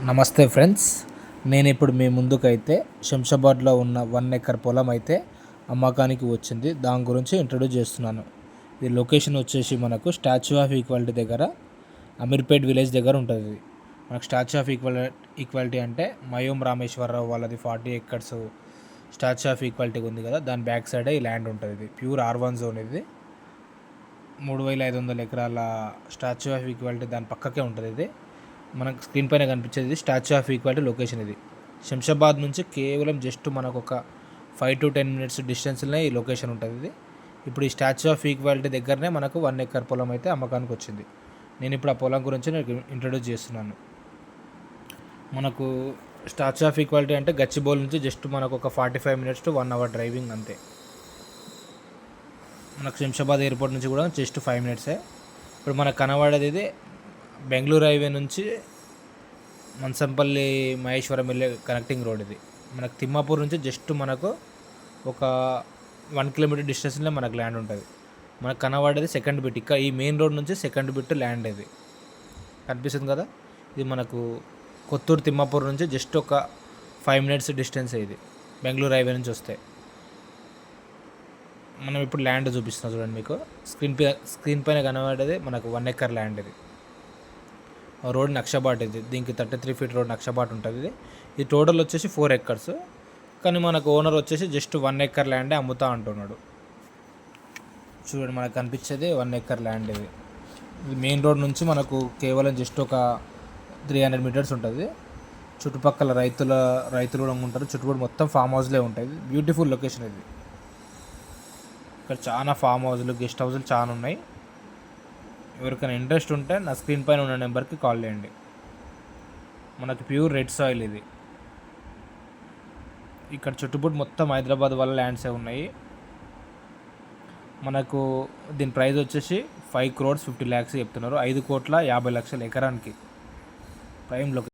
నమస్తే ఫ్రెండ్స్, నేను ఇప్పుడు మీ ముందుకైతే శంషాబాద్లో ఉన్న 1 ఎకర్ పొలం అయితే అమ్మకానికి వచ్చింది. దాని గురించి ఇంట్రడ్యూస్ చేస్తున్నాను. ఇది లొకేషన్ వచ్చేసి మనకు స్టాచ్యూ ఆఫ్ ఈక్వాలిటీ దగ్గర, అమీర్పేట్ విలేజ్ దగ్గర ఉంటుంది. మనకు స్టాచ్యూ ఆఫ్ ఈక్వాలిటీ అంటే మయూం రామేశ్వరరావు వాళ్ళది 40 ఎకర్స్ స్టాచ్యూ ఆఫ్ ఈక్వాలిటీ ఉంది కదా, దాని బ్యాక్ సైడే ఈ ల్యాండ్ ఉంటుంది. ఇది ప్యూర్ R1 జోన్. ఇది 3500 ఎకరాల స్టాచ్యూ ఆఫ్ ఈక్వాలిటీ దాని పక్కకే ఉంటుంది. ఇది మనకు స్క్రీన్ పైన కనిపించేది స్టాచ్యూ ఆఫ్ ఈక్వాలిటీ లొకేషన్. ఇది శంషాబాద్ నుంచి కేవలం జస్ట్ మనకు ఒక 5 to 10 minutes డిస్టెన్స్లోనే ఈ లొకేషన్ ఉంటుంది. ఇది ఇప్పుడు ఈ స్టాచ్యూ ఆఫ్ ఈక్వాలిటీ దగ్గరనే మనకు 1 ఎకర్ పొలం అయితే అమ్మకానికి వచ్చింది. నేను ఇప్పుడు ఆ పొలం గురించి నేను ఇంట్రడ్యూస్ చేస్తున్నాను. మనకు స్టాచ్యూ ఆఫ్ ఈక్వాలిటీ అంటే గచ్చిబౌలి నుంచి జస్ట్ మనకు ఒక 45 minutes to 1 hour డ్రైవింగ్ అంతే. మనకు శంషాబాద్ ఎయిర్పోర్ట్ నుంచి కూడా జస్ట్ 5 minutes. ఇప్పుడు మనకు కనబడేది ఇది బెంగళూరు హైవే నుంచి మంచంపల్లి మహేశ్వరం వెళ్ళే కనెక్టింగ్ రోడ్. ఇది మనకు తిమ్మాపూర్ నుంచి జస్ట్ మనకు ఒక 1 kilometer డిస్టెన్స్లో మనకు ల్యాండ్ ఉంటుంది. మనకు కనబడేది సెకండ్ బిట్. ఇక్కడ ఈ మెయిన్ రోడ్ నుంచి సెకండ్ బిట్ ల్యాండ్ ఇది కనిపిస్తుంది కదా. ఇది మనకు కొత్తూరు తిమ్మాపూర్ నుంచి జస్ట్ ఒక 5 minutes డిస్టెన్స్. ఇది బెంగళూరు హైవే నుంచి వస్తే మనం ఇప్పుడు ల్యాండ్ చూపిస్తున్నాం చూడండి. మీకు స్క్రీన్ పైన కనబడేది మనకు 1 ఎకర్ ల్యాండ్. ఇది రోడ్ నక్షబాట్. ఇది దీనికి 33 feet రోడ్ నక్షబాట్ ఉంటుంది. ఇది టోటల్ వచ్చేసి 4 acres, కానీ మనకు ఓనర్ వచ్చేసి జస్ట్ 1 ఎకర్ ల్యాండే అమ్ముతా అంటున్నాడు. చూడండి, మనకు కనిపించేది 1 ఎకర్ ల్యాండ్. ఇది మెయిన్ రోడ్ నుంచి మనకు కేవలం జస్ట్ ఒక 300 meters ఉంటుంది. చుట్టుపక్కల రైతులు కూడా ఉంటారు. చుట్టుపక్కల మొత్తం ఫామ్ హౌస్లే ఉంటాయి. Beautiful location. ఇది ఇక్కడ చాలా ఫామ్ హౌస్లు, గెస్ట్ హౌస్లు చాలా ఉన్నాయి. ఎవరికైనా ఇంట్రెస్ట్ ఉంటే నా స్క్రీన్ పైన ఉన్న నెంబర్కి కాల్ చేయండి. మనకి ప్యూర్ రెడ్ సాయిల్. ఇది ఇక్కడ చుట్టుపక్కల మొత్తం హైదరాబాద్ వాళ్ళ ల్యాండ్సే ఉన్నాయి. మనకు దీని ప్రైస్ వచ్చేసి 5 crores 50 lakhs చెప్తున్నారు. 5,50,00,000 ఎకరానికి. Prime location.